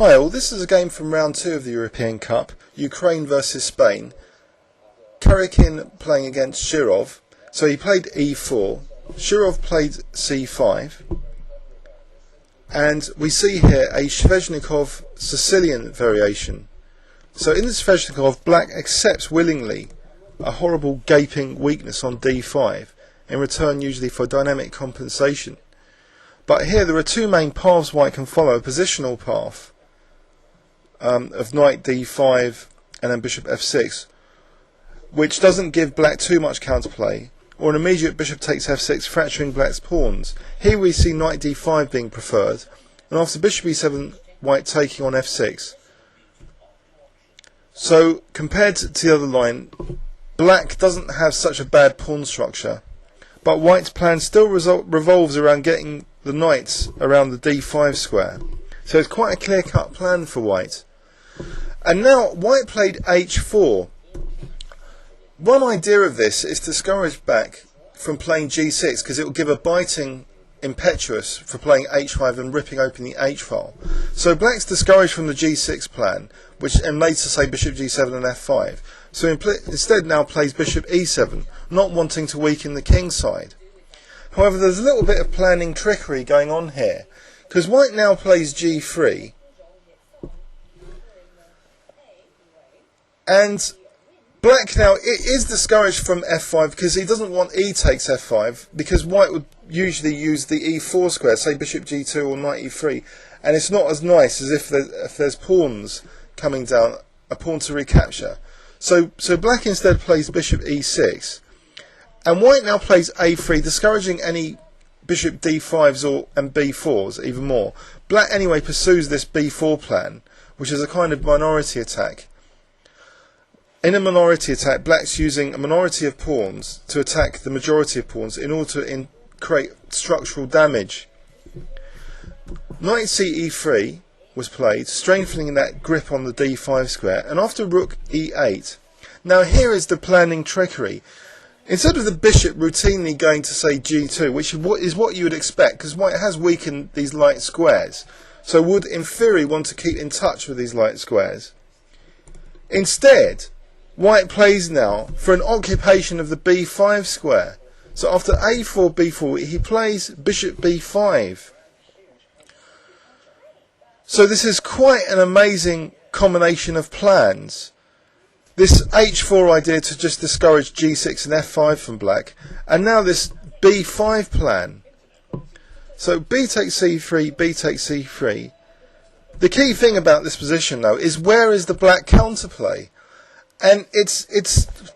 Hi all, this is a game from round 2 of the European Cup, Ukraine versus Spain. Karjakin playing against Shirov, so he played e4, Shirov played c5, and we see here a Sveshnikov Sicilian variation. So in the Sveshnikov, black accepts willingly a horrible gaping weakness on d5, in return usually for dynamic compensation. But here there are two main paths white can follow, a positional path of knight d5 and then bishop f6, which doesn't give black too much counterplay, or an immediate bishop takes f6, fracturing black's pawns. Here we see knight d5 being preferred, and after bishop e7, white taking on f6. So compared to the other line, black doesn't have such a bad pawn structure, but white's plan still revolves around getting the knights around the d5 square. So it's quite a clear-cut plan for white. And now white played h4. One idea of this is to discourage black from playing g6 because it will give a biting impetus for playing h5 and ripping open the h file. So black's discouraged from the g6 plan, which and made to say bishop g7 and f5. So instead now plays bishop e7, not wanting to weaken the king side. However, there's a little bit of planning trickery going on here, because white now plays g3, and black now is discouraged from f5 because he doesn't want e takes f5, because white would usually use the e4 square, say bishop g2 or knight e3, and it's not as nice as if there's pawns coming down, a pawn to recapture. So black instead plays bishop e6, and white now plays a3, discouraging any bishop d5s and b4s even more. Black anyway pursues this b4 plan, which is a kind of minority attack. In a minority attack, black's using a minority of pawns to attack the majority of pawns in order to create structural damage. Knight ce3 was played, strengthening that grip on the d5 square, and after rook e8. Now here is the planning trickery. Instead of the bishop routinely going to say g2, which is what you would expect, because white has weakened these light squares, so would in theory want to keep in touch with these light squares. Instead, white plays now for an occupation of the b5 square. So after a4, b4, he plays bishop b5. So this is quite an amazing combination of plans. This h4 idea to just discourage g6 and f5 from black, and now this b5 plan. So b takes c3, b takes c3. The key thing about this position though is where is the black counterplay? And it's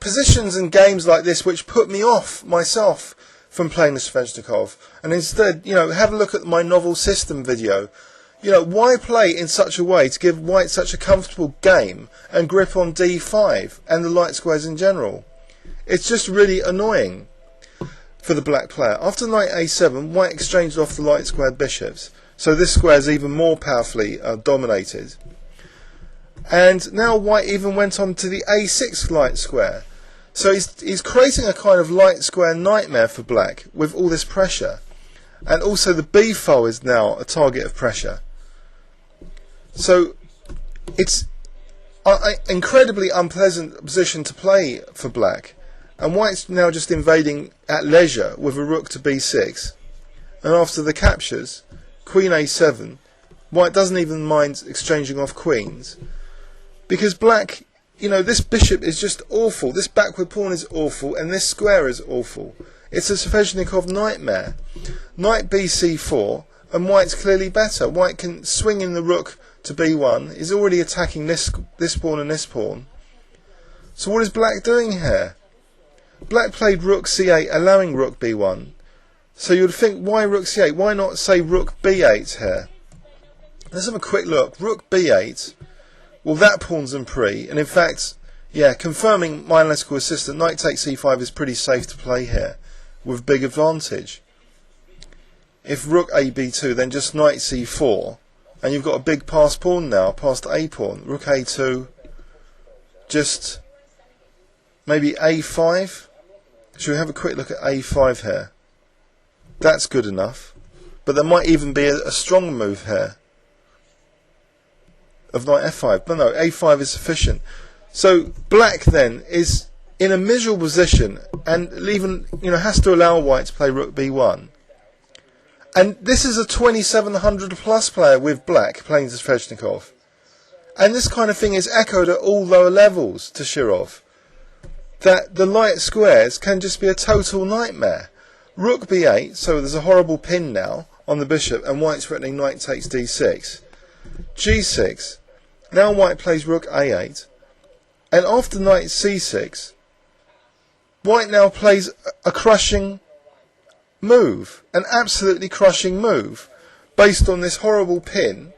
positions and games like this which put me off myself from playing the Sveshnikov, and instead, have a look at my novel system video. Why play in such a way to give white such a comfortable game and grip on d5 and the light squares in general? It's just really annoying for the black player. After knight a7, white exchanged off the light squared bishops, so this square is even more powerfully dominated. And now white even went on to the a6 light square. So he's creating a kind of light square nightmare for black with all this pressure. And also the b file is now a target of pressure. So it's an incredibly unpleasant position to play for black. And white's now just invading at leisure with a rook to b6. And after the captures, queen a7, white doesn't even mind exchanging off queens. Because black, this bishop is just awful, this backward pawn is awful, and this square is awful. It's a Sveshnikov nightmare. Knight bc4, and white's clearly better. White can swing in the rook to b1, is already attacking this pawn and this pawn. So what is black doing here? Black played rook c8, allowing rook b1. So you would think, why rook c8? Why not say rook b8 here? Let's have a quick look. Rook b8. Well, that pawn's in pre, and in fact, confirming my analytical assistant, knight takes c5 is pretty safe to play here, with big advantage. If rook ab2, then just knight c4, and you've got a big passed pawn now, past a pawn. Rook a2, just maybe a5. Should we have a quick look at a5 here? That's good enough, but there might even be a strong move here. of knight f5. No, a5 is sufficient. So black then is in a miserable position and even has to allow white to play rook b1. And this is a 2700 plus player with black playing to Sveshnikov. And this kind of thing is echoed at all lower levels to Shirov. That the light squares can just be a total nightmare. Rook b8, so there's a horrible pin now on the bishop, and white's threatening knight takes d6. g6, now white plays rook a8, and after knight c6, white now plays a crushing move, an absolutely crushing move, based on this horrible pin.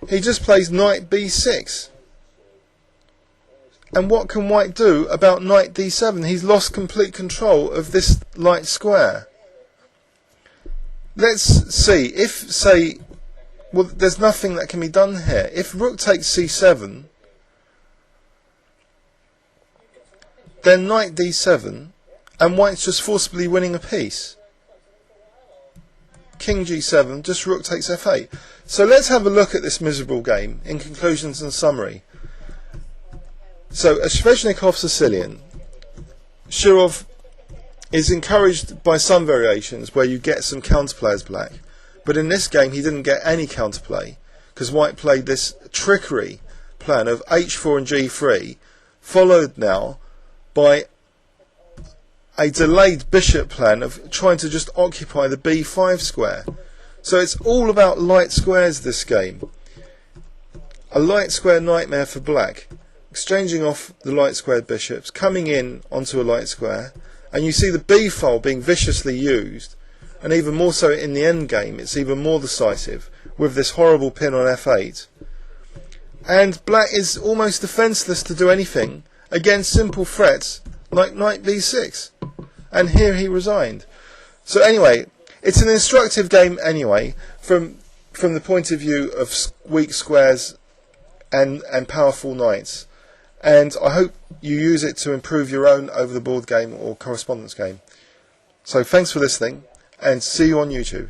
He just plays knight b6. And what can white do about knight d7? He's lost complete control of this light square. Let's see, if, say, well, there's nothing that can be done here. If rook takes c7, then knight d7, and white's just forcibly winning a piece. King g7, just rook takes f8. So let's have a look at this miserable game in conclusions and summary. So, a Sveshnikov Sicilian, Shirov is encouraged by some variations where you get some counterplay as black, but in this game he didn't get any counterplay because white played this trickery plan of h4 and g3, followed now by a delayed bishop plan of trying to just occupy the b5 square. So it's all about light squares this game. A light square nightmare for black. Exchanging off the light squared bishops, coming in onto a light square, and you see the b file being viciously used, and even more so in the end game, it's even more decisive with this horrible pin on f8. And black is almost defenceless to do anything against simple threats like knight b6, and here he resigned. So anyway, it's an instructive game anyway from the point of view of weak squares and powerful knights. And I hope you use it to improve your own over the board game or correspondence game. So thanks for listening, and see you on YouTube.